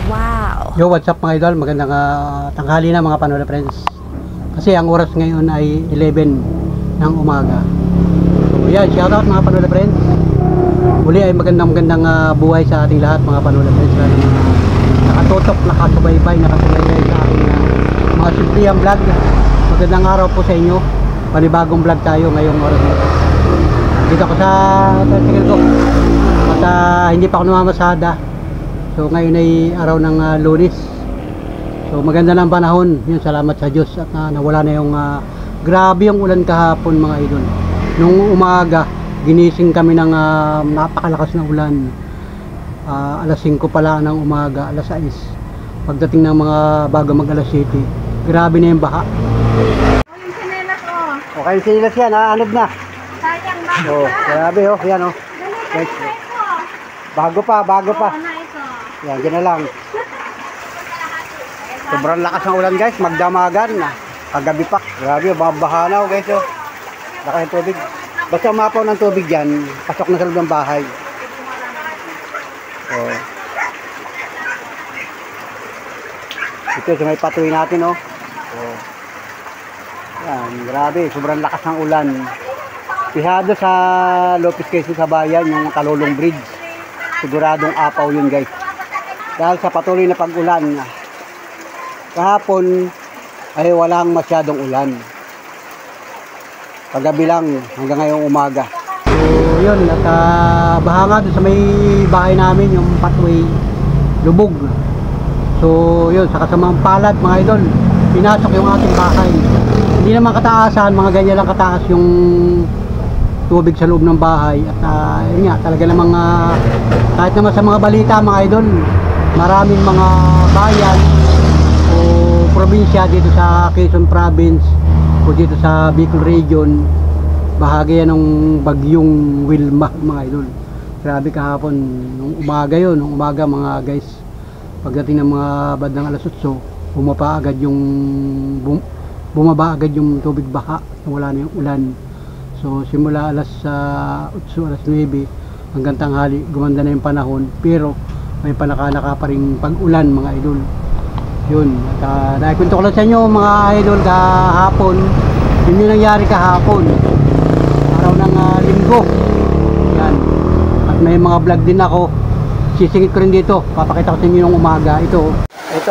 Wow! Yo, what's up mga idol? Magandang tanghali na mga Panola friends. Kasi ang oras ngayon ay 11 ng umaga. So yan, shoutout mga Panola friends. Muli ay magandang buhay sa ating lahat mga Panola friends. Nakatutok, nakasubaybay sa ating mga simpleng vlog. Magandang araw po sa inyo. Panibagong vlog tayo ngayong oras nito. Dito ako sa tricycle ko. At hindi pa ako namamasada. So ngayon ay araw ng Lunes. So maganda ng panahon. Yun, salamat sa Diyos at nawala na yung grabe yung ulan kahapon mga idol. Nung umaga, ginising kami ng napakalakas na ulan. Alas 5 pala ng umaga, alas 6. Pagdating ng mga bago mag alas 7, grabe na yung baha. Yung sinelas ko. Okay, yung sinilas yan, anod na. Sayang bago Oh, pa. grabe oh, yan oh. Ganito na ito. Bago pa. Oo na ito. Yan, dyan na lang. Sobrang lakas ng ulan guys, magdamagan na. Kagabi pa, grabe, babaha na guys oh. Laki ng tubig. Basta umapaw ng tubig dyan, pasok na sa loob ng bahay. Oh. Ito, sa may patuloy natin oh. Oh. Yan, grabe, sobrang lakas ng ulan. Pihado sa Lopez Quezon sa bayan, yung Talulong Bridge. Siguradong apaw yun guys. Dahil sa patuloy na pag-ulan, kahapon ay walang masyadong ulan. Kagabi lang hanggang ngayong umaga. So yun, at baha nga doon sa may bahay namin, yung pathway, lubog. So yun, sa kasamang palad mga idol, pinasok yung ating bahay. Hindi naman kataasan, mga ganyan lang kataas yung tubig sa loob ng bahay. At yun nga, talaga namang kahit naman sa mga balita mga idol, maraming mga bayan o probinsya dito sa Quezon Province o dito sa Bicol Region, bahagi yan ng bagyong Wilma mga idol. Grabe kahapon, nung umaga yun, nung umaga mga guys, pagdating ng mga bandang alas 8, bumaba agad yung tubig baha, wala na yung ulan. So simula alas 8, alas 9 hanggang tanghali, gumanda na yung panahon, pero may panaka-naka pa rin pag-ulan mga idol. Yun, at nakikwento ko lang sa inyo mga idol kahapon. Yun yung nangyari kahapon, araw ng linggo. Yan, at may mga vlog din ako, sisingit ko rin dito, papakita ko sa inyo yung umaga. Ito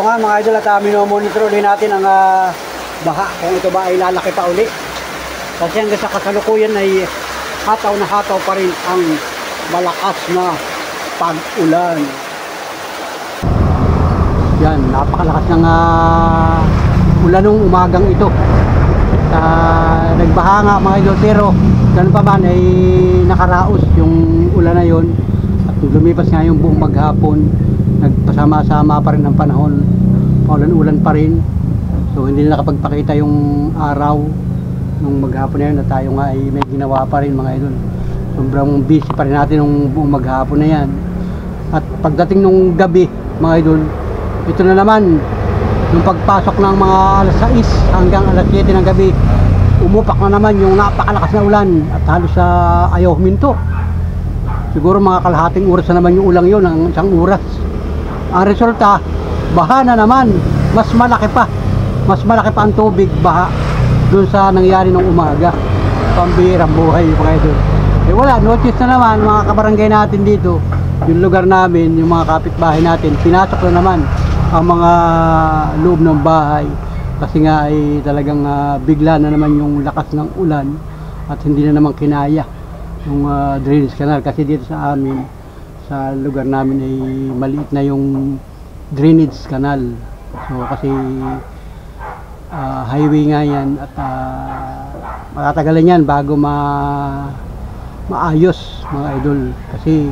nga mga idol, at minomonitor ulit natin ang baha, kung ito ba ay lalaki pa uli. Kasi hanggang sa kasalukuyan ay hataw na hataw pa rin ang malakas na pag-ulan. Yan, napakalakas ng ulan nung umagang ito. Nagbaha nga mga idol, pero ganun pa man ay nakaraos yung ulan na yon. At lumipas nga yung buong maghapon, nagpasama-sama pa rin ang panahon, paulan-ulan pa rin. So hindi na nakapagpakita yung araw nung maghapon na yun, at tayo nga ay may ginawa pa rin mga idol. Sobrang busy pa rin natin nung buong maghapon na yan. At pagdating nung gabi mga idol, ito na naman, nung pagpasok ng mga alas 6 hanggang alas 7 ng gabi, umupak na naman yung napakalakas na ulan at halos ayaw huminto. Siguro mga kalahating oras na naman yung ulang yun, ng isang oras. Ang resulta, baha na naman, mas malaki pa ang tubig, baha dun sa nangyari nung umaga. Pambihirang buhay mga idol. Eh wala, notice na naman mga kabarangay natin dito, yung lugar namin, yung mga kapitbahay natin, pinasok na naman ang mga loob ng bahay. Kasi nga ay talagang bigla na naman yung lakas ng ulan at hindi na naman kinaya yung drainage canal. Kasi dito sa amin, sa lugar namin ay maliit na yung drainage canal. So kasi highway nga yan at matatagalan yan bago maayos mga idol. Kasi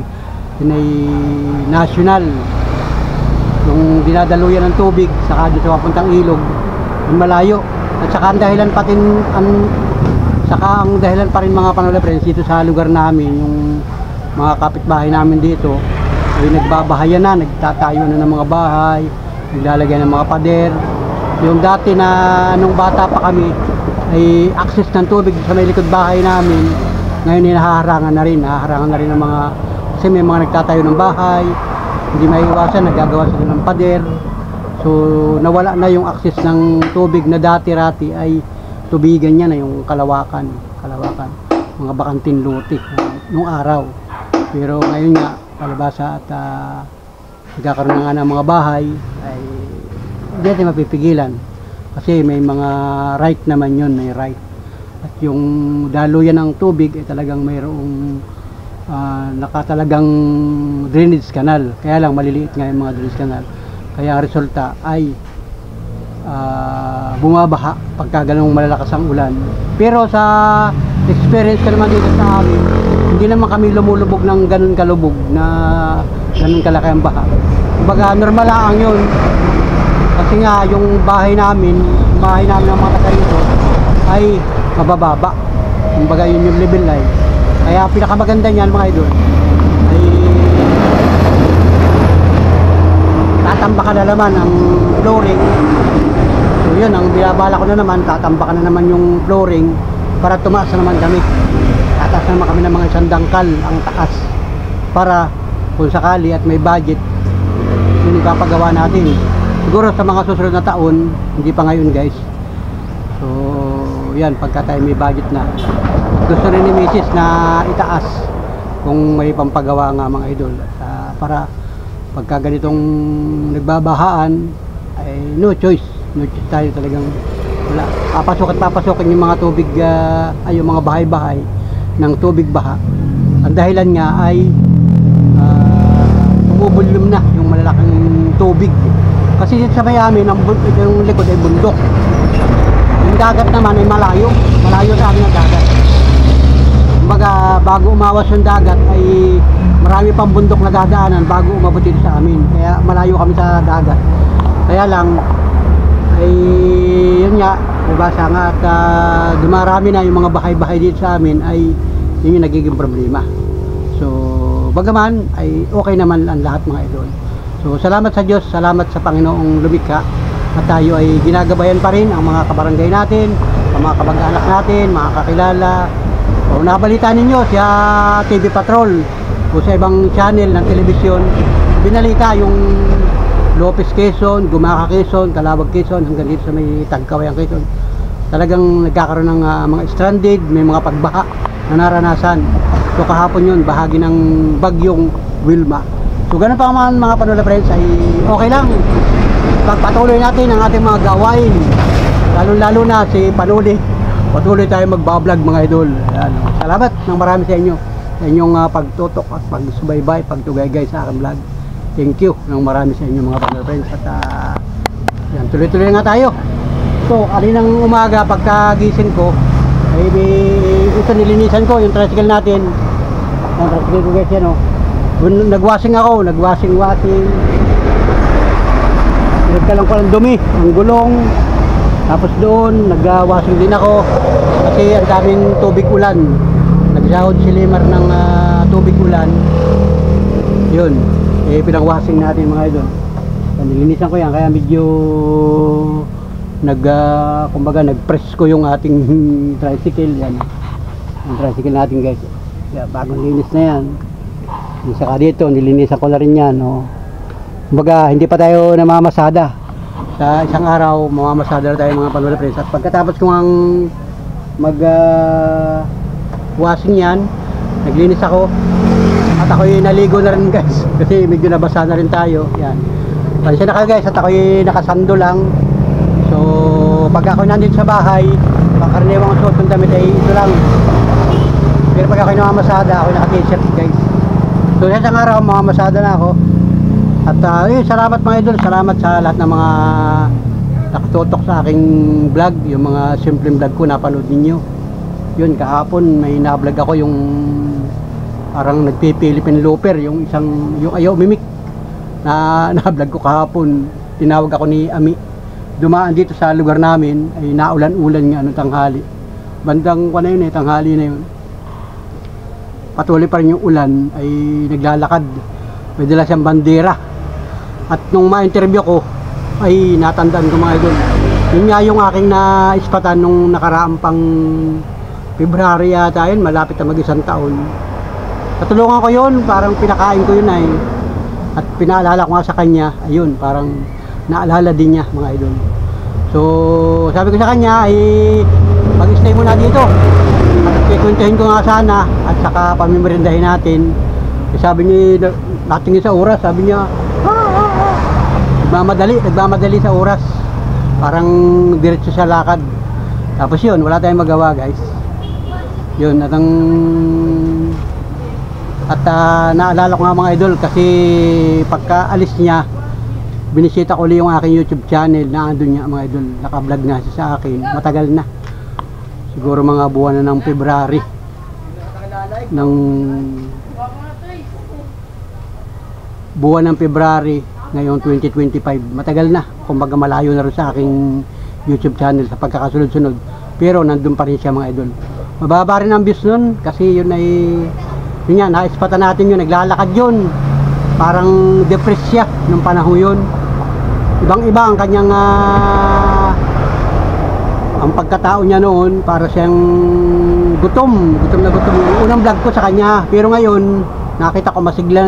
yun ay national, yung dinadaluyan ng tubig saka doon sa papuntang ilog, yung malayo. At saka ang dahilan pa rin mga Panola friends, dito sa lugar namin, yung mga kapitbahay namin dito ay nagbabahayan na, nagtatayo na ng mga bahay, naglalagay ng mga pader. Yung dati na nung bata pa kami ay access ng tubig sa may likod bahay namin, ngayon ay nahaharangan na rin ng mga, kasi may mga nagtatayo ng bahay, hindi maiiwasan, nagagawa sila ng pader. So nawala na yung access ng tubig na dati-rati ay tubigan niya na yung kalawakan, mga bakanting lutik nung araw. Pero ngayon nga palabasa at nagkakaroon na nga ng mga bahay ay hindi natin mapipigilan kasi may mga right naman yun, may right. At yung daluyan ng tubig ay talagang mayroong nakatalagang drainage canal, kaya lang maliliit nga yung mga drainage canal, kaya ang resulta ay bumabaha pagka ganung malalakas ang ulan. Pero sa experience ko naman dito sa amin, hindi naman kami lumulubog ng ganun kalubog na ganun kalaki ang baha. Kumbaga normal lang yun kasi nga yung bahay namin ng mga taga rito ay mabababa, kumbaga yun yung level line. Kaya pinakamaganda niyan mga idol ay tatambakan na naman ang flooring. So yun, ang binabala ko na naman, tatambakan na naman yung flooring para tumaas na naman kami. Tataas na naman kami ng mga isang dangkal ang taas para kung sakali at may budget yung ipapagawa natin. Siguro sa mga susunod na taon, hindi pa ngayon guys. So yan, pagka tayo may budget na, gusto rin ni Mrs. na itaas kung may pampagawa nga mga idol, para pagka ganitong nagbabahaan ay no choice tayo, talagang wala, papasukin yung mga tubig ay yung mga bahay-bahay ng tubig baha. Ang dahilan nga ay bumubulyum na yung malalaking tubig kasi dito sa Miami yung likod ay bundok, yung dagat naman ay malayo sa amin ang dagat. Kumbaga bago umawas yung dagat ay marami pang bundok na dadaanan bago umabot dito sa amin, kaya malayo kami sa dagat. Kaya lang ay yun nga, nabasa nga at dumarami na yung mga bahay-bahay dito sa amin, ay yun yung nagiging problema. So bagaman ay okay naman ang lahat mga idol. So salamat sa Diyos, salamat sa Panginoong lumikha at tayo ay ginagabayan pa rin ang mga kabarangay natin, ang mga kamag-anak natin, mga kakilala. O nabalita ninyo sa TV Patrol o sa ibang channel ng telebisyon, binalita yung Lopez Quezon, Gumaca Quezon, Calawag Quezon, hanggang dito sa may Tagkawayan Quezon, talagang nagkakaroon ng mga stranded, may mga pagbaha na naranasan. So kahapon yun, bahagi ng bagyong Wilma. So ganun pa man mga Panola friends, ay okay lang, pagpatuloy natin ang ating mga gawain, lalo na si Panuli. Patuloy tayo magbablog mga idol. Salamat ng marami sa inyo, sa inyong pagtutok at pagsubaybay, pagtugaygay sa aking vlog. Thank you ng marami sa inyo mga Panola friends. At yan, tuloy-tuloy nga tayo. So alinang umaga pagkagising ko ay ito nilinisan ko yung tricycle natin. Yung tricycle ko guys yan, nagwashing ako, nagwashing. Nagkalang ko ng dumi, ang gulong. Tapos doon, nag-washing din ako kasi ang daming tubig ulan. Nagsahod si Limar ng tubig ulan. Yun, pinag-washing natin mga idol. Nilinisan ko yan, kaya medyo kumbaga nag-press ko yung ating tricycle. Yan, ang tricycle natin guys. Kaya bagong linis na yan. Saka dito, nilinisan ko na rin yan. Kumbaga, hindi pa tayo namamasada. Sa isang araw, mamamasada na tayo mga Panola friends. At pagkatapos ko ang washing yan, naglinis ako. At ako'y naligo na rin guys. Kasi medyo nabasa na rin tayo. Yan. Pansya na kayo guys, at ako'y nakasando lang. So, pag ako'y nandito sa bahay, pagkaraniwang suot ng damit ay ito lang. Pero pag ako'y namamasada, ako'y naka-t-shirt guys. So sa isang araw mamamasada na ako. At salamat mga idol, salamat sa lahat ng mga nakatutok sa aking vlog, yung mga simpleng vlog ko napanood ninyo. Yun, kahapon may na-vlog ako yung parang nagpipilipin looper, yung ayaw mimik na na-vlog ko kahapon. Tinawag ako ni Ami, dumaan dito sa lugar namin, ay naulan-ulan nga tanghali, bandang tanghali na yun. Patuloy pa rin yung ulan, ay naglalakad, may dala siyang bandera. At nung ma-interview ko ay natandaan ko mga idol, yun nga yung aking na-ispatan nung nakaraang pang February yata yun, malapit na mag-isang taon. Katulungan ko yun, parang pinakain ko yun ay At pinaalala ko nga sa kanya, ayun, parang naalala din niya mga idol. So sabi ko sa kanya ay mag-stay muna dito at kikwentahin ko nga sana at saka pamimerindahin natin. Sabi niya, natingin sa oras, sabi niya nagmamadali sa oras, parang diretso sa lakad. Tapos yun, wala tayong magawa guys. Yun, naalala ko nga mga idol kasi pagka alis niya, binisita ko ulit yung aking YouTube channel na andun niya mga idol, naka-vlog nga siya sa akin, matagal na, siguro mga buwan na ng February ng February ngayong 2025, matagal na, kumbaga malayo na rin sa aking YouTube channel sa pagkakasunod-sunod, pero nandun pa rin siya mga idol. Mababa rin ang views nun kasi yun ay yun nga, naispatan natin yun, naglalakad yun, parang depressed siya nung panahon yun. Ibang iba ang kanyang ang pagkatao niya noon, para siyang gutom na gutom. Yung unang vlog ko sa kanya, pero ngayon nakita ko masigla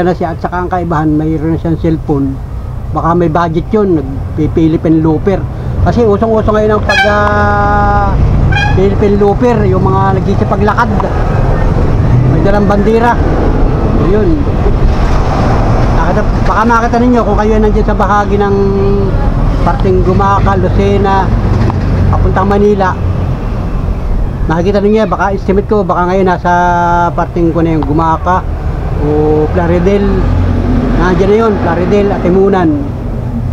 na siya at saka ang kaibahan, mayroon na siyang cellphone, baka may budget yun, nag-Philippine Looper kasi usong-usong ngayon ang Philippine Looper, yung mga nagsipaglakad may dalang bandera. Yun, baka makita ninyo kung kayo nandiyan sa bahagi ng parting Gumaca, Lucena papuntang Manila, nakikita ninyo, baka estimate ko baka ngayon nasa parting ko na yung Gumaca o Plaridel, nandiyan na yun, Plaridel at Timunan,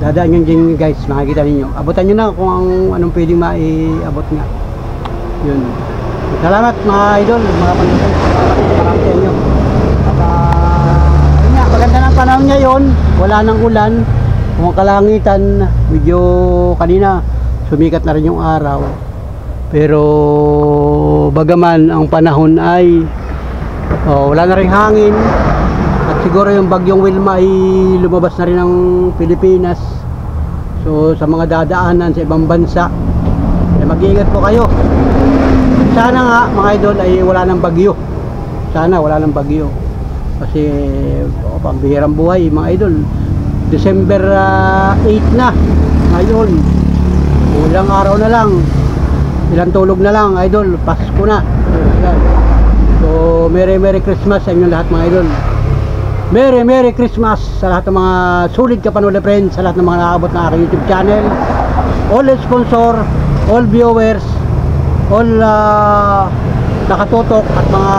dadaan yun dyan guys, makikita ninyo, abutan nyo na kung anong pwedeng maiabot nga. Yun, salamat mga idol, mga panunan, salamat sa inyo. Maganda ng panahon ngayon, wala nang ulan, kung kalangitan, medyo kanina sumikat na rin yung araw, pero bagaman ang panahon ay wala na rin hangin, at siguro yung bagyong Wilma ay lumabas na rin ng Pilipinas. So sa mga dadaanan sa ibang bansa, mag-iingat po kayo. Sana nga mga idol ay wala nang bagyo, sana wala nang bagyo kasi pambihirang buhay mga idol. December 8 na ngayon, ilang araw na lang, ilang tulog na lang idol, Pasko na. So Merry Christmas sa inyo lahat mga idol. Merry Christmas sa lahat ng mga sulit kapanood friends, sa lahat ng mga nakaabot na aking YouTube channel, all sponsor, all viewers, all nakatutok at mga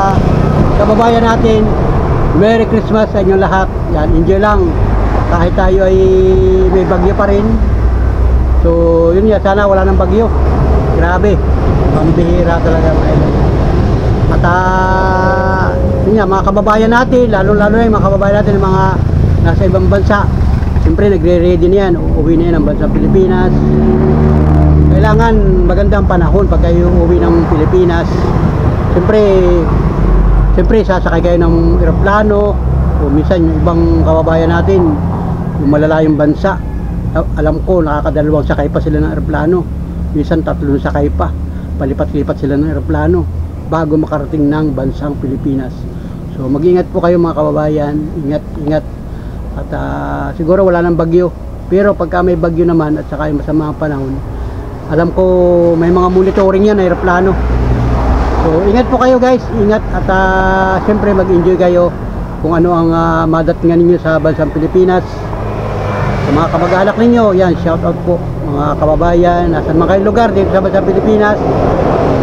kababayan natin. Merry Christmas sa inyo lahat. Yan, enjoy lang kahit tayo ay may bagyo pa rin. So yun nga, sana wala nang bagyo. Grabe, pambihira talaga mga idol. At yun nga, mga kababayan natin, lalo na yung mga kababayan natin, yung mga nasa ibang bansa, siyempre nagre-ready na yan, uuwi na yan ang bansa Pilipinas. Kailangan magandang panahon pag kayo uuwi ng Pilipinas. Siyempre sasakay kayo ng eroplano, o minsan yung ibang kababayan natin, yung malalayong bansa, alam ko nakakadalawang sakay pa sila ng eroplano, minsan 3 sakay pa, palipat-lipat sila ng eroplano bago makarating ng bansang Pilipinas. So mag-ingat po kayo mga kababayan, ingat. At siguro wala nang bagyo, pero pagka may bagyo naman at saka yung masamang panahon, alam ko may mga monitoring yan na eroplano. So ingat po kayo guys, ingat. At siyempre mag-enjoy kayo kung ano ang madatingan ninyo sa bansang Pilipinas. Sa mga kamag-anak ninyo, yan, shout out po mga kababayan, nasan mga kayong lugar dito sa bansang Pilipinas,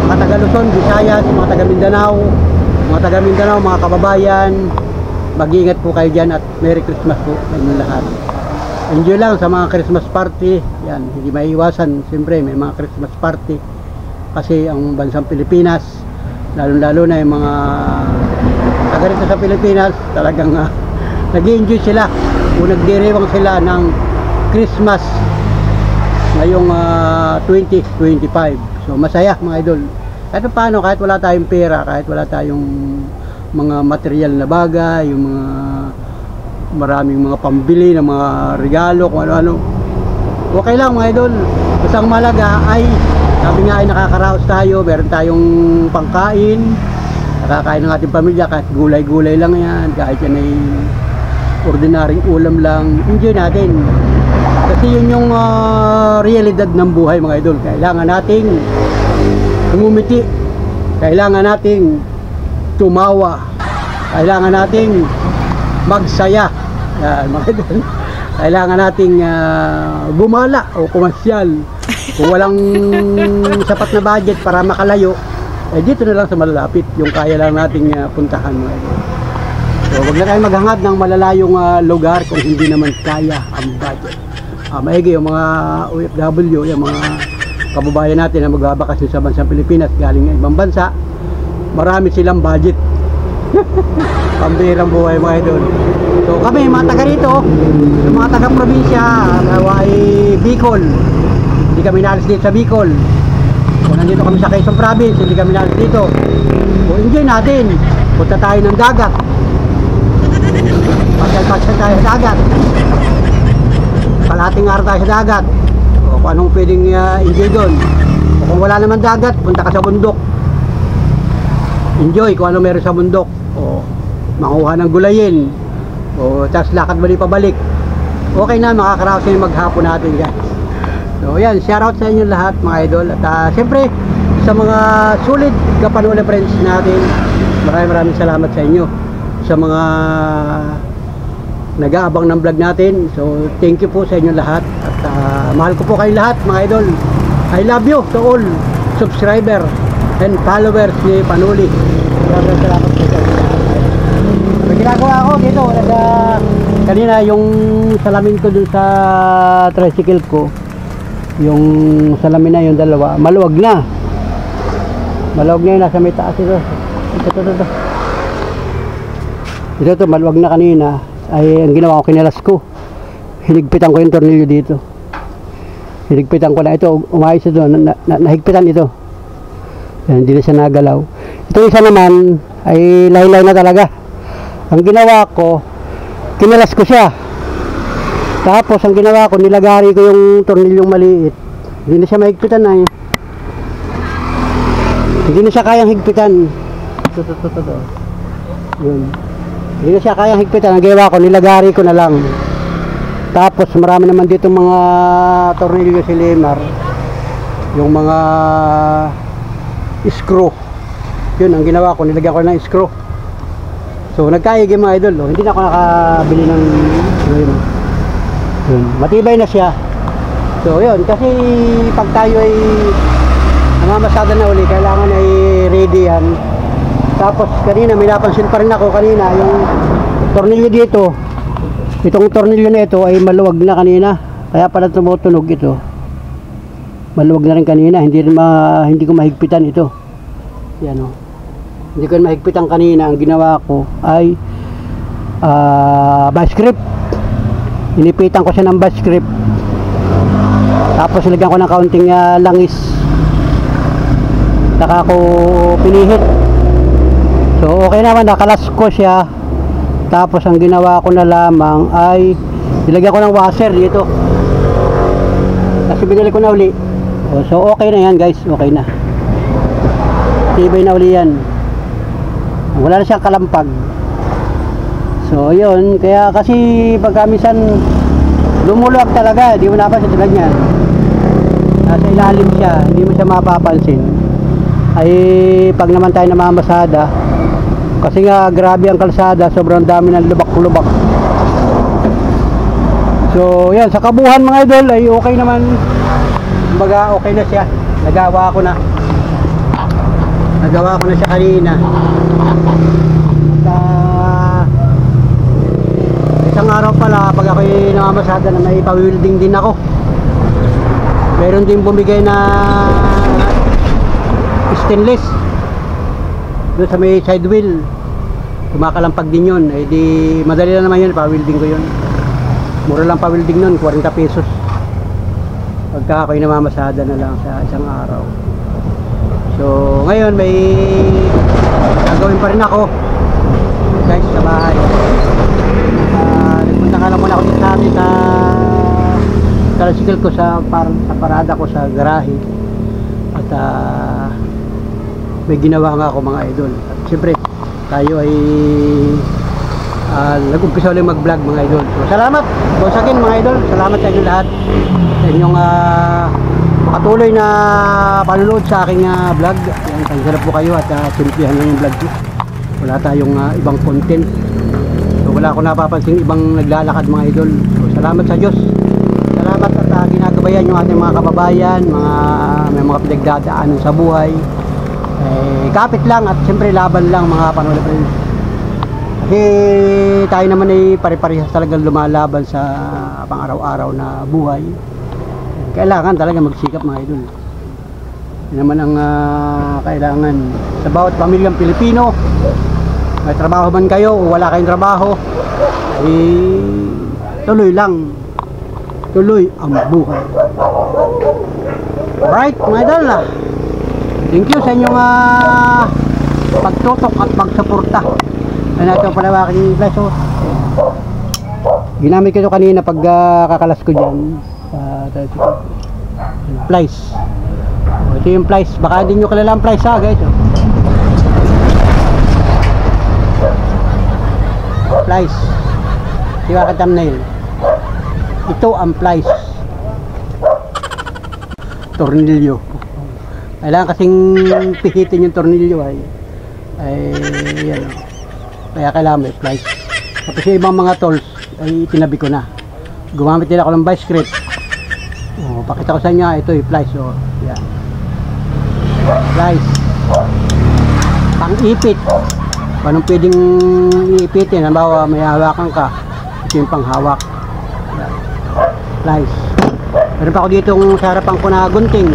mga taga Luzon, Visayas, mga taga Mindanao, mga kababayan, mag-ingat po kayo dyan at Merry Christmas po sa inyo lahat. Enjoy lang sa mga Christmas party, yan, hindi maiiwasan, siyempre may mga Christmas party kasi ang bansang Pilipinas, lalo na yung mga taga rito sa Pilipinas, talagang nag-i-enjoy sila o nagdiriwang sila ng Christmas ngayong 2025. So masaya mga idol, kahit paano, kahit wala tayong pera, kahit wala tayong mga material na bagay, yung mga maraming mga pambili ng mga regalo, kung ano-ano, okay lang mga idol. Basta ang malaga ay, sabi nga ay nakakaraos tayo, meron tayong pangkain, nakakain ng ating pamilya, kahit gulay-gulay lang yan, kahit yan ay ordinaryong ulam lang, enjoy natin. Kasi yun yung realidad ng buhay mga idol. Kailangan nating umumiti, kailangan nating tumawa, kailangan nating magsaya. Yan, mga idol. Kailangan nating gumala o kumasyal. Kung walang sapat na budget para makalayo, dito na lang sa malalapit yung kaya lang nating puntahan mga idol. So wag na tayong maghangad ng malalayong lugar kung hindi naman kaya ang budget. Maigi yung mga OFW, yung mga kababayan natin na magbabakasyon sa bansang Pilipinas galing ng ibang bansa, marami silang budget. Pambirang buhay mga idol. So kami mga taga rito, yung mga taga probinsya, ay Bicol, hindi kami naalis dito sa Bicol. Kung nandito kami sa Quezon Province, hindi kami naalis dito. So enjoy natin, punta tayo ng dagat, pasyal-pasyal tayo sa dagat, kalating araw tayo sa dagat, o kung anong pwedeng enjoy doon. O kung wala naman dagat, punta ka sa bundok, enjoy kung ano meron sa bundok, o makuha ng gulayin, o tapos lakad balik pabalik. Okay na, makakaraos na yung maghapon natin guys. So yan, shoutout sa inyo lahat mga idol. At siyempre sa mga sulit kapanula friends natin, maraming salamat sa inyo sa mga nag-aabang ng vlog natin. So thank you po sa inyo lahat. At mahal ko po kayo lahat mga idol. I love you to all subscriber and followers ni Panuli. Maraming salamat po sa inyo. So ginagawa ko dito, kanina yung salamin ko dun sa tricycle ko, yung salamin na yung dalawa, maluwag na yun, nasa may taas ito, maluwag na kanina. Ay ang ginawa ko, kinalas ko, hinigpitan ko yung tornilyo dito, hinigpitan ko na ito, umayos ito, nahigpitan ito. Yan, hindi na siya nagalaw. Ito isa naman ay laylay na talaga. Ang ginawa ko, kinalas ko siya, tapos ang ginawa ko, nilagari ko yung tornilyong maliit. Hindi na siya mahigpitan na hindi na siya kayang higpitan. Yun. Hindi na siya kayang higpitan. Ang ginawa ko, nilagari ko na lang. Tapos marami naman dito mga tornilyo si Lemar, yung mga screw. Yun ang ginawa ko, nilagyan ko ng screw. So nagkaigi mga idol, hindi na ako nakabili ng yun. Matibay na siya. So yun, kasi pag tayo ay namamasada na uli, kailangan ay ready yan. Tapos kanina may napansin pa rin ako kanina, yung tornilyo dito, itong tornilyo na ito ay maluwag na kanina, kaya pala tumutunog ito. Maluwag na rin kanina, hindi ko mahigpitan ito. Yan o. Hindi ko mahigpitan kanina. Ang ginawa ko ay bass grip. Inipitan ko siya ng bass grip, tapos nilagyan ko ng kaunting langis, saka ko pinihit. So okay naman, nakalas ko siya. Tapos ang ginawa ko na lamang ay nilagyan ko ng washer dito, kasi binili ko na uli. So okay na yan guys, okay na, tibay na uli yan, wala na siyang kalampag. So yun, kaya kasi pagka minsan lumuluwag talaga, di mo napansin tulad niyan, nasa ilalim siya, hindi mo siya mapapansin. Ay pag naman tayo namamasada, kasi nga grabe ang kalsada, sobrang dami ng lubak-lubak. So yan, sa kabuhan mga idol ay okay naman, kumbaga okay na siya. Nagawa ko na siya kanina. Isang araw pala, pag ako'y namamasada na, may pa-welding din ako. Meron din bumigay na stainless doon sa may side wheel, kumakalampag din yun. Eh di madali lang naman yun, pa-welding ko yun. Mura lang pa-welding nun, 40 pesos pagka ako'y namamasada na lang sa isang araw. So ngayon may gagawin pa rin ako guys sa bahay. Nagpunta ka lang muna ako sa atin sa tricycle ko sa parada ko sa garahe. At may ginawa nga ako mga idol. At siyempre tayo ay nag-umpisa ulit mag-vlog mga idol. So salamat once again mga idol, salamat sa inyo lahat sa inyong patuloy na panunood sa aking vlog. Yan, tanggalap po kayo at simplihan lang yung vlog ko. Wala tayong ibang content, so wala akong napapansin ibang naglalakad mga idol. So salamat sa Diyos, salamat at ginagabayan yung ating mga kababayan, may mga pinagdadaanan sa buhay. Kapit lang at siyempre laban lang mga panood friends. Kasi tayo naman ay pare-parehas talagang lumalaban sa pang-araw-araw na buhay. Kailangan talaga magsikap mga idol. Yan naman ang kailangan sa bawat pamilyang Pilipino. May trabaho man kayo o wala kayong trabaho, tuloy lang, tuloy ang buhay. Alright mga idol, thank you sa inyong pagtutok at pagsuporta. Ano ito pala aking flash, ginamit ko ito kanina pag kakalas ko dyan flies. Ito yung flies, baka hindi nyo kilala ang flies guys. Flies, di ba ka thumbnail? Ito ang flies, tornilyo. Kailangan kasing pihitin yung tornilyo ay yan. Kaya kailangan may flies. Tapos yung ibang mga tools ay tinabi ko na. Gumamit din ako ng vice grip. Pakita ko sa inyo, ito yung flies. Yan. Flies. Pang-ipit. Anong pwedeng iipitin? Halimbawa may hawakan ka, ito yung panghawak. Yan. Flies. Meron pa ako dito sa harapan ko na gunting.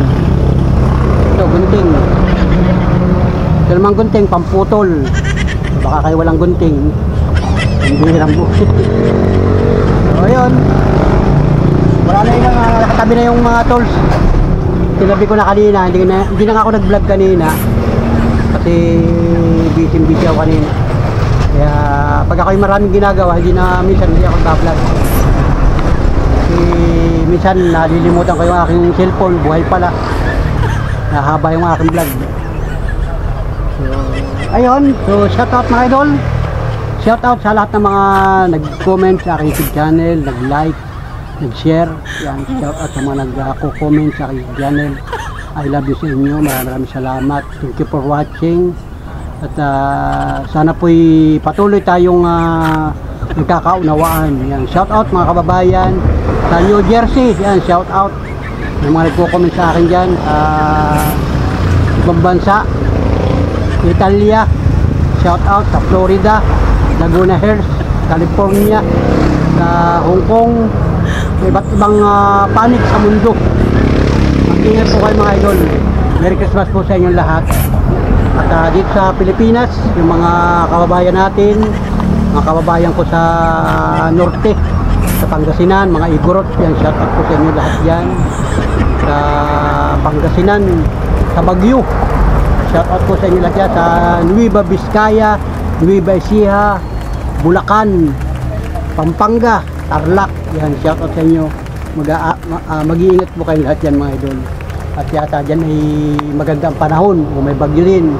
Ito, gunting. Ito naman gunting, pamputol. Baka kayo walang gunting, hindi hirang buhit. So ayun, wala na yun, nakatabi na yung mga tools. Tinabi ko na kanina, hindi na nga ako nag-vlog kanina kasi busy ako kanina. Kaya pag ako'y maraming ginagawa, minsan hindi ako nag-vlog kasi minsan nalilimutan ko yung aking cellphone, buhay pala, nahaba yung aking vlog. Ayun, so shout out mga idol, shout out sa lahat ng mga nag-comment sa aking YouTube channel, nag-like, nag-share. Yan, shout out sa mga nag-comment sa aking channel. I love you sa inyo, maraming salamat, thank you for watching. At sana po'y patuloy tayong nagkakaunawaan. Yan, shout out mga kababayan sa New Jersey, yan, shout out yung mga nagko-comment sa akin dyan, ibang bansa, Italia, shout out sa Florida, Laguna Hills, California, sa Hong Kong, iba't ibang panig sa mundo. Mag-ingat po kayo mga idol. Merry Christmas po sa inyong lahat. At dito sa Pilipinas, yung mga kababayan natin, mga kababayan ko sa Norte, sa Pangasinan, mga Igorot, yan, shout out po sa inyo lahat yan. Sa Pangasinan, sa Baguio, shout out po sa inyo lahat yan. Sa Nueva Vizcaya, Nueva Ecija, Bulacan, Pampanga, Tarlac, yan, shout out sa inyo. Mag-iingat po kayo lahat yan mga idol. At yata dyan ay magandang panahon o may bagyo din.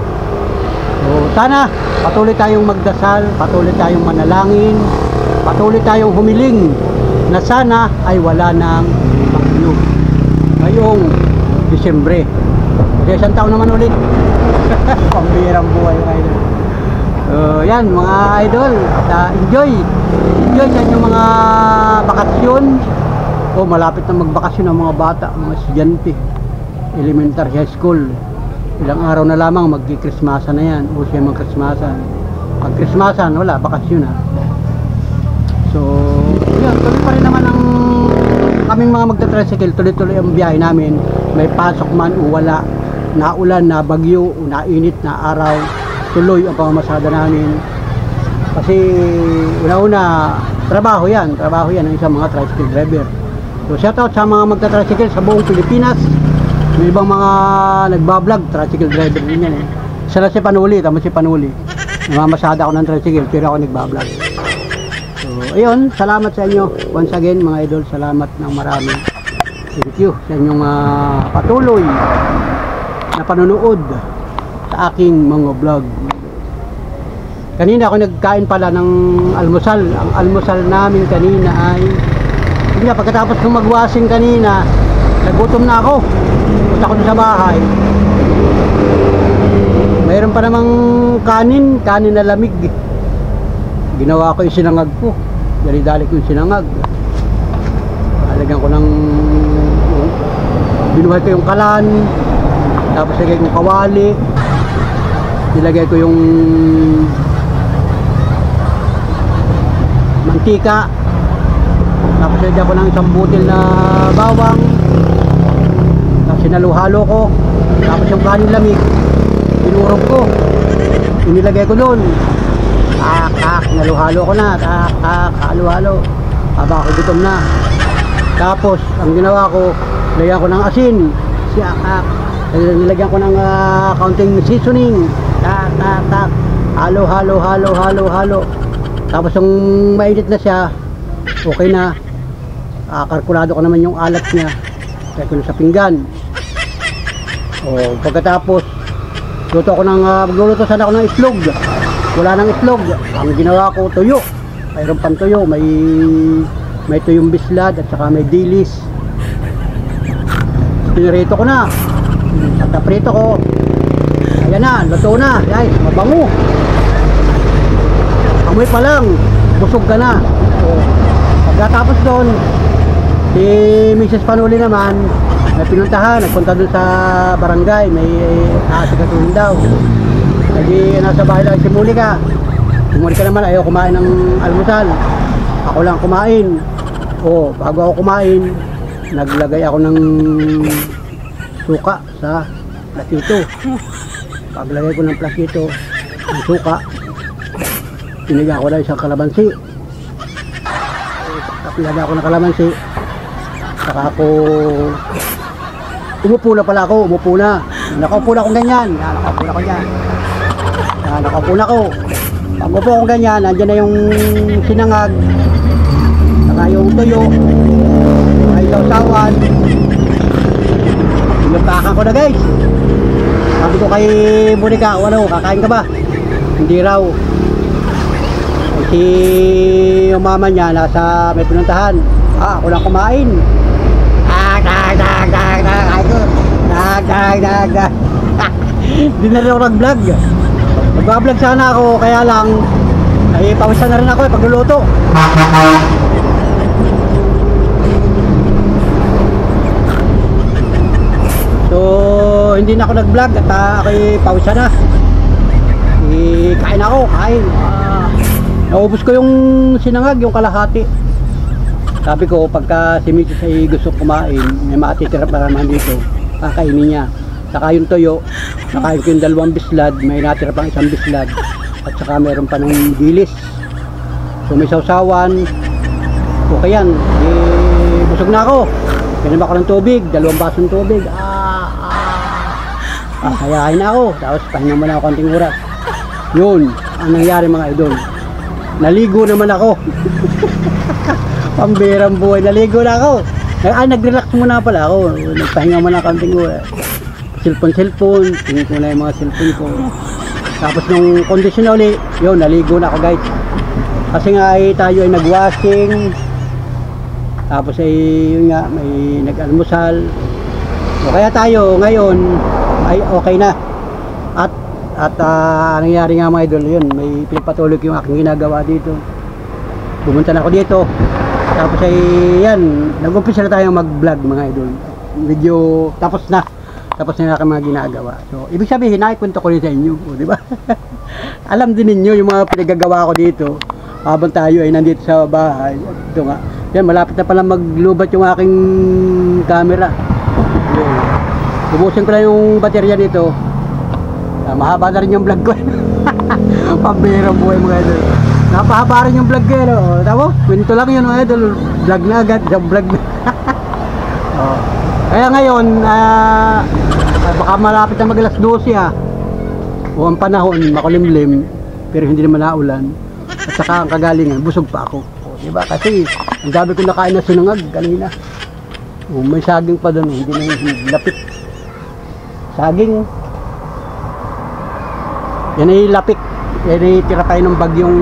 So sana patuloy tayong magdasal, patuloy tayong manalangin, patuloy tayong humiling na sana ay wala ng bagyo ngayong Disyembre. Kasi isang taon naman ulit. Pambihirang buhay mga idol. Yan mga idol, enjoy sa inyong mga bakasyon. Malapit na magbakasyon ang mga bata, mga estudyante, elementary, high school. Ilang araw na lamang magki-Christmasan na yan, o siya mag-Christmasan. Pag Christmasan, wala, bakasyon na. So yan, tuloy pa rin naman ang kaming mga magta-tricycle, tuloy-tuloy ang biyahe namin. May pasok man o wala, naulan, na bagyo, nainit na araw, tuloy ang pamamasada namin. Kasi una-una, trabaho yan ang isang mga tricycle driver. So shout out sa mga magta-tricycle sa buong Pilipinas. May ibang mga nagbablog, tricycle driver din yan eh. Isa na si Panuli, tama si Panuli. Namamasada ako ng tricycle, pero ako nagbablog. So ayun, salamat sa inyo. Once again mga idol, salamat ng marami. Thank you sa inyong patuloy na panonood sa aking mga vlog. Kanina ako nagkain pala ng almusal. Ang almusal namin kanina ay yun nga, pagkatapos kong magwashing kanina, nagutom na ako. Punta ko sa bahay. Mayroon pa namang kanin na lamig. Ginawa ko yung sinangag ko. Dali-dali ko yung sinangag. Lalagyan ko ng binuhay ko yung kalan. Tapos lagay ko yung kawali. Nilagay ko yung mantika. Tapos lagyan ko ng isang butil na bawang. Tapos sinaluhalo ko. Tapos yung kanin lamig, inurog ko. Inilagay ko doon. Naluhalo ko na. Halo-halo. Haba ako gutom na. Tapos ang ginawa ko, lagyan ko ng asin. Nilagyan ko ng kaunting seasoning. Halo. Tapos yung mainit na siya, okay na. Kalkulado ko naman yung alat niya. Kaya ko sa pinggan. Pagkatapos magluluto sana ako ng itlog. Wala nang itlog. Ang ginawa ko, tuyo. Mayroon pang tuyo. May tuyong bislad at saka may dilis. Pinirito ko na. At naprito ko. Ayan na, luto na. Guys, mabango. Amoy pa lang, busog ka na. Pagkatapos doon, si Mrs. Panuli naman, may pinuntahan, nagpunta doon sa barangay, may aasikasuhin daw. Lagi nasa bahay lang si Mulika. Si Mulika naman ayaw kumain ng almusal. Ako lang kumain. Bago ako kumain, naglagay ako ng suka sa platito. Paglagay ko ng platito, ng suka, pinigyan ko na isang kalamansi. Pinigyan ako ng kalamansi. Saka ako umupo na. Nakaupo na akong ganyan. Nakaupo na ako. Pag upo akong ganyan, nandiyan na yung sinangag, saka yung tuyo, saka yung sausawan. Pinupakan ko na, guys. Sabi ko kay Monica, kakain ka ba? Hindi raw. Si yung mama niya may pinuntahan. Ako lang kumain. Hindi na rin ako nag-vlog. Nag-vlog sana ako, kaya lang ay pawisan na rin ako pagluluto. So hindi na ako nag-vlog at ako'y pawisan na. Kain ako. Naubos ko yung sinangag, yung kalahati. Sabi ko, pagka si Mrs. ay gusto kumain, may matitira para naman dito, kakainin niya. Saka yung toyo, nakain ko yung 2 bislad, may natira pang 1 bislad, at saka meron pa ng dilis. So may sausawan, okay yan. Busog na ako. Pinaba ko ng tubig, 2 basong tubig. Kayain na ako. Tapos pahinga mo na ako konting oras. Yun, ang nangyari mga idol. Naligo naman ako. Pambirang buhay, naligo na ako. Nag-relax muna pala ako. Nagpahinga muna konting oras. Cellphone, tingin ko na yung mga cellphone ko. Tapos nung kondisyon na uli, yun, naligo na ako guys. Kasi nga tayo ay nag-washing. Tapos ay yun nga, may nag-almusal. So kaya tayo ngayon ay okay na. At nangyari nga mga idol, yun, may pinagpatuloy yung aking ginagawa dito. Pumunta na ako dito. Tapos ay yan, nag-umpisa na tayong mag-vlog mga idol. Video tapos na aking mga ginagawa. So ibig sabihin, nakikwento ko rin sa inyo, di ba? Alam din ninyo yung mga pinagagawa ko dito habang tayo ay nandito sa bahay. Ito nga, yan, malapit na pala maglubat yung aking camera. Bumusin ko na yung baterya dito. Mahaba na rin yung vlog ko. Pambirang buhay mga idol. Napahaba rin yung vlog ko. Tama? Kwento lang yun mga idol. Vlog na agad. Vlog na. Kaya ngayon, baka malapit na mag alas 12 o ang panahon makulimlim, pero hindi naman naulan. At saka ang kagalingan, busog pa ako. Diba? Kasi ang dami ko nakain na sinangag kanina. May saging pa doon, hindi na lapit. Saging. Yan ay lapik. tira tayo ng bagyong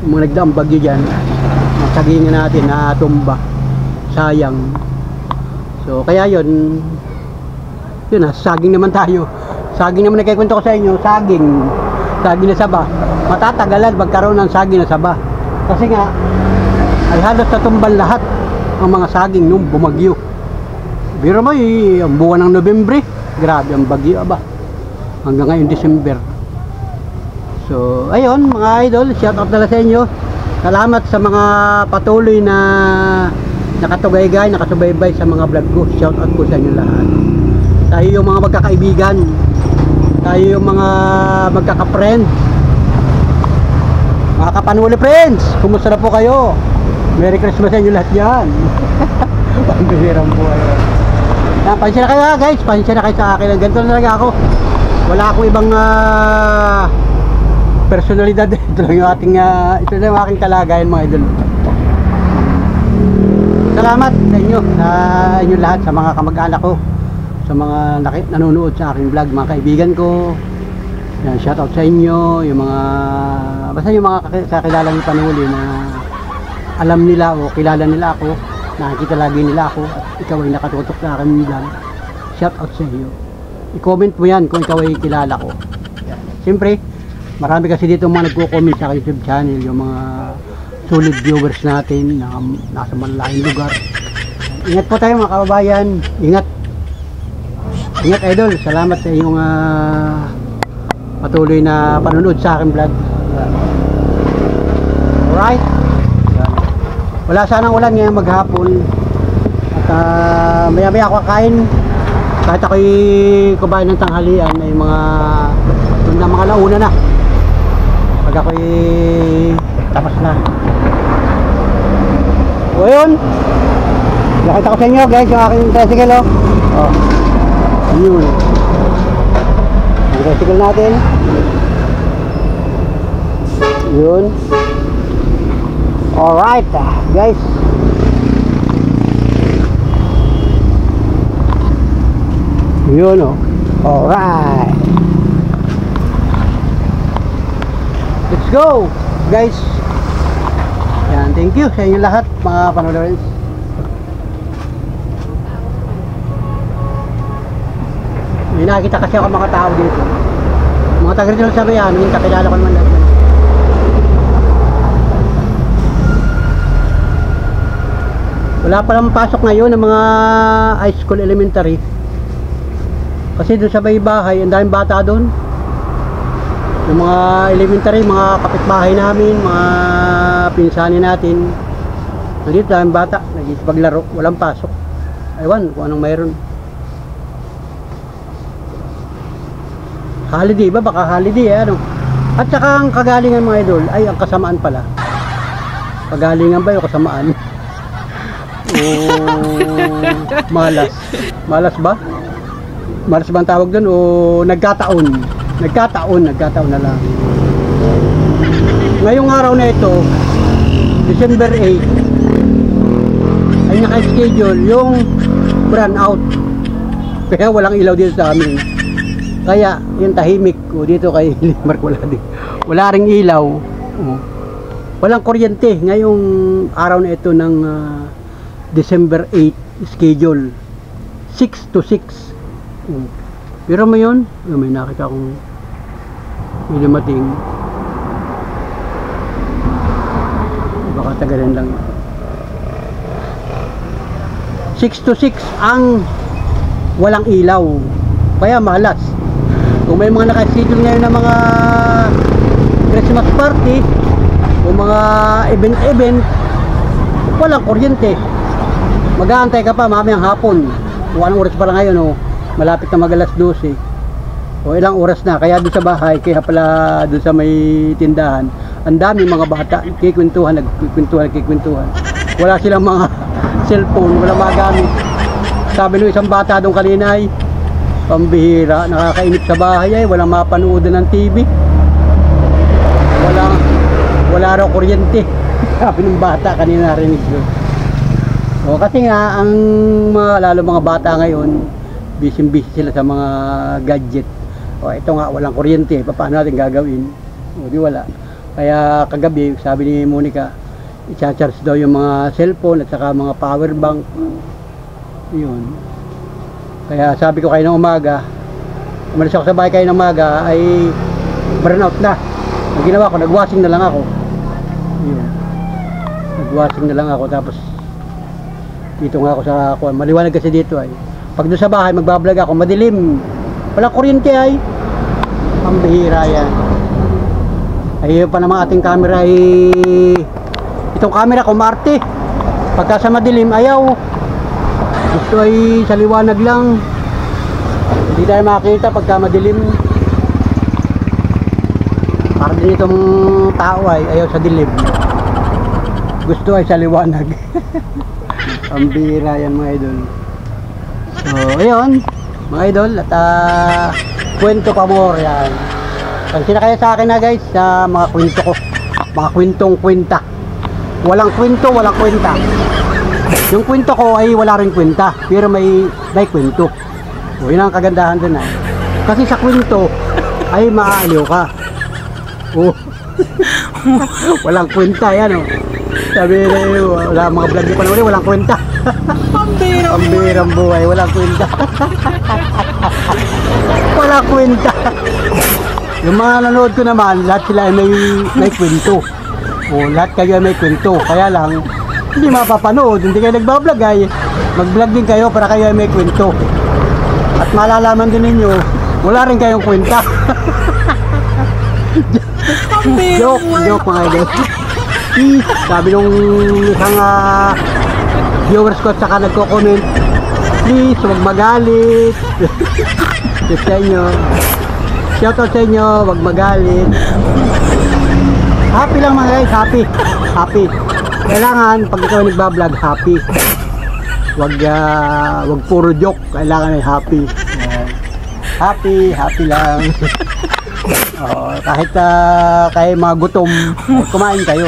mga nagdaang bagyo dyan. Ang sagingin natin na tumba, sayang. So kaya yun na, saging naman tayo. Saging naman nagkikwento ko sa inyo, saging na saba. Matatagalan magkaroon ng saging na saba. Kasi nga ay halos natumbal lahat ang mga saging nung bumagyo. Biro mo ang buwan ng Nobyembre, grabe ang bagyo aba. Hanggang ngayon December. So ayun mga idol, shout out na sa inyo. Salamat sa mga patuloy na nakatugaygay, nakasubaybay sa mga vlog ko. Shout out po sa inyo lahat. Tayo yung mga magkakaibigan, tayo yung mga magkaka-friend, mga kapanuli friends, kumusta na po kayo? Merry Christmas sa inyo lahat yan. Pambihirang buhay. Pansya na kayo guys, pansya na kayo sa akin. Ganito na talaga ako. Wala akong ibang personalidad. Ito lang yung ating ito lang yung aking kalagayan mga idol. Salamat sa inyo, sa inyo lahat, sa mga kamag-anak ko, sa mga nanonood sa aking vlog, mga kaibigan ko. Yan, shout out sa inyo, yung mga basta yung mga kakilala ni Panuli na alam nila o kilala nila ako, nakikita lagi nila ako at ikaw ay nakatutok sa aking vlog. Shout out sa iyo. I-comment mo yan kung ikaw ay kilala ko. Siyempre, marami kasi dito mga nagko-comment sa YouTube channel, yung mga solid viewers natin na nasa malalaking lugar. Ingat po tayo mga kababayan. Ingat. Ingat idol. Salamat sa iyong patuloy na panonood sa aking vlog. Alright. Wala sanang ulan ngayong maghapon. At maya maya ako kakain. Kahit ako'y kumain ng tanghalian ay mga launa na. Pag ako'y tapos na. O yun, nakita ko sa inyo guys yung aking tricycle oh. Yun, ang tricycle natin. Yun. Alright guys, yun oh. Alright, let's go guys. Yan, thank you sa inyo lahat mga panonood. May nakita kasi ako mga tao dito, mga taga rito sa bayan, yung kakilala ko naman lahat. Wala palang pasok ngayon ng mga high school elementary kasi doon sa bahay ang daming bata doon. Yung mga elementary, mga kapitbahay namin, mga pinsani natin, nandito daming bata, nagsipaglaro, walang pasok. Ewan kung anong mayroon. Holiday ba? Baka holiday ano. At saka ang kagalingan mga idol ay ang kasamaan pala. Kagalingan ba yung kasamaan? Malas. Malas ba? Malas ba ang tawag doon? O nagkataon? Nagkataon na lang. Ngayong araw na ito, December 8, ay naka-schedule yung brand out. Kaya walang ilaw dito sa amin. Kaya yung tahimik ko dito kay Mark, wala ring ilaw. Walang kuryente ngayong araw na ito ng December 8 schedule 6 to 6. Pero mo yun, may nakita akong may dumating, baka tagalan lang. 6 to 6 ang walang ilaw, kaya malas. Kung may mga nakaschedule ngayon na mga Christmas party o mga event, walang kuryente. Mag-aantay ka pa mamayang hapon. O anong oras pa lang ngayon, malapit na mag-alas 12. O ilang oras na, kaya doon sa bahay, kaya pala doon sa may tindahan, ang daming mga bata, nagkikwentuhan. Wala silang mga cellphone, walang magamit. Sabi nung isang bata doon kanina ay, pambihira, nakakainip sa bahay ay, walang mapanood ng TV. Wala raw kuryente. Sabi ng bata kanina, narinig doon. O kasi nga, lalo mga bata ngayon, busy sila sa mga gadget. O ito nga, walang kuryente. Paano natin gagawin? O di wala. Kaya kagabi, sabi ni Monica, i-charge daw yung mga cellphone at saka mga power bank. Yun. Kaya sabi ko kayo ng umaga, umalis ako sa bahay kayo ng umaga, ay burnout na. Ang ginawa ko, nagwashing na lang ako. Yun. Nagwashing na lang ako, tapos dito nga ako sa maliwanag kasi dito ay. Pag doon sa bahay, magbablog ako, madilim. Walang kuryente ay. Pambihira yan. Ay pa naman ating camera ay itong camera ko Marte. Pagka sa madilim ayaw. Gusto ay sa liwanag lang. Hindi tayo makita pagka madilim. Para din itong tao ay ayaw sa dilim. Gusto ay sa liwanag. Pambihira yan mga idol. So ayun mga idol, at kwento pa more yan. Pansin na kayo sa akin na guys, sa mga kwento ko, mga kwentong kwenta. Walang kwento, walang kwenta. Yung kwento ko ay wala rin kwenta, pero may kwento. So yun ang kagandahan dun ay. Kasi sa kwento ay maaaliw ka. Oh. Walang kwenta yan oh. Sabi wala mga vlog ko na walang kwenta. Pambirang buhay, walang kwenta. Walang kwenta. Yung mga nanood ko naman, lahat sila ay may kwento. O lahat kayo ay may kwento. Kaya lang, hindi mapapanood, hindi kayo nagbablog ay. Mag-vlog din kayo para kayo ay may kwento. At malalaman din ninyo, wala rin kayong kwenta. Joke mga idol. Sabi nung isang viewers ko at saka nagko-comment, please huwag magalit. Tip sa inyo, shoutout sa inyo, huwag magalit. Happy lang mga guys, happy. Kailangan pag ikaw nagbablog, happy. Wag puro joke, kailangan ay happy. Happy lang. Kahit kayo mga gutom, kumain kayo.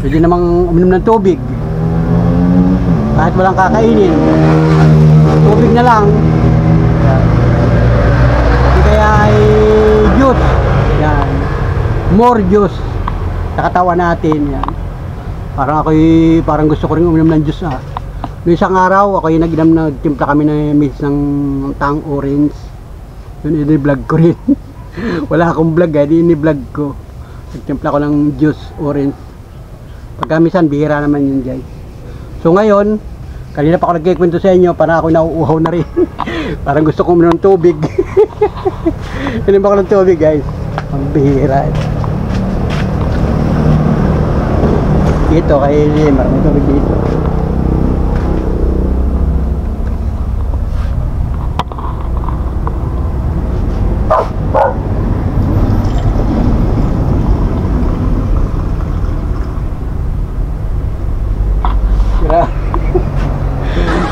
Pwede namang uminom ng tubig. Kahit walang kakainin, tubig na lang. Hindi kaya ay juice. Yan. More juice sa katawan natin. Yan. Parang gusto ko rin uminom ng juice ah. Noong isang araw, ako yung nagtimpla kami ng mix ng tang orange. Yun, ini-vlog ko rin. Wala akong vlog eh, ini-vlog ko. Nagtimpla ko ng juice orange. Pagkamisan, bihira naman yun guys. So ngayon, kanina pa ako nagkikwento sa inyo, parang ako nauuhaw na rin. Parang gusto ko uminom ng tubig. Inom ako ng tubig guys. Ang bihira. Ito kay Limar, may tubig dito.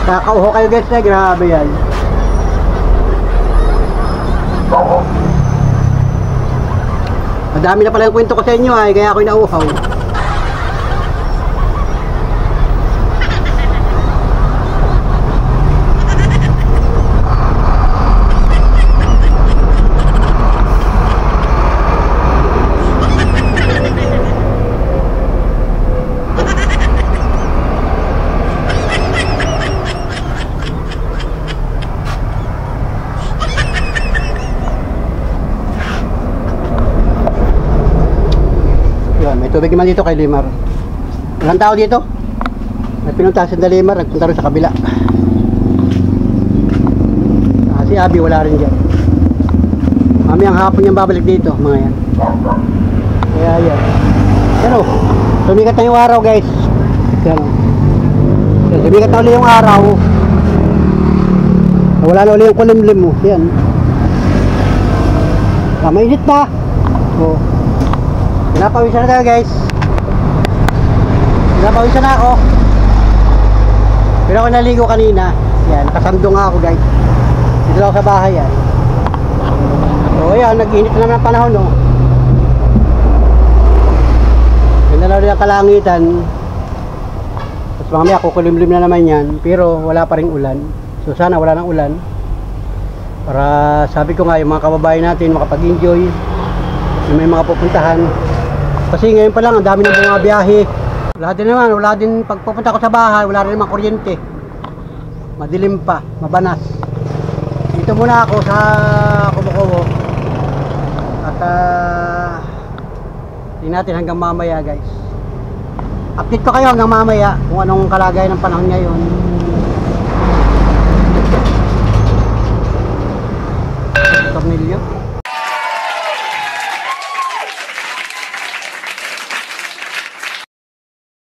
Nakakauho kayo guys na, grabe yan. Madami na pala yung kwento ko sa inyo ay, kaya ako'y nauhaw. May tubig naman dito kay Limar. Walang tao dito. May pinuntasan na Limar, nagpunta rin sa kabila. Si Abby wala rin dyan. Mamayang hapon niyang babalik dito, mga yan. Kaya yan. Pero, sumikat na yung araw guys. Yan. Sumikat na ulit yung araw. Wala na ulit yung kulimlim mo. Yan. Mainit na. Oh. Pinapawisan na tayo guys. Pinapawisan na ako. Pero ako naligo kanina. Yan, nakasandong nga ako guys. Dito ako sa bahay yan. So ayan, nag-init na naman ang panahon no. Yan na lang rin ang kalangitan. Tapos mamaya kukulimlim na naman yan. Pero wala pa rin ulan. So sana wala nang ulan. Para sabi ko nga yung mga kababayan natin makapag-enjoy, yung may mga pupuntahan. Kasi ngayon pa lang ang dami ng mga biyahe. Wala din pagpupunta ko sa bahay, wala rin naman kuryente. Madilim pa, mabanas. Dito muna ako sa Kubo-Kubo. At tingnan natin hanggang mamaya, guys. Update ko kayo hanggang mamaya kung anong kalagayan ng panahon ngayon. Tornilyo.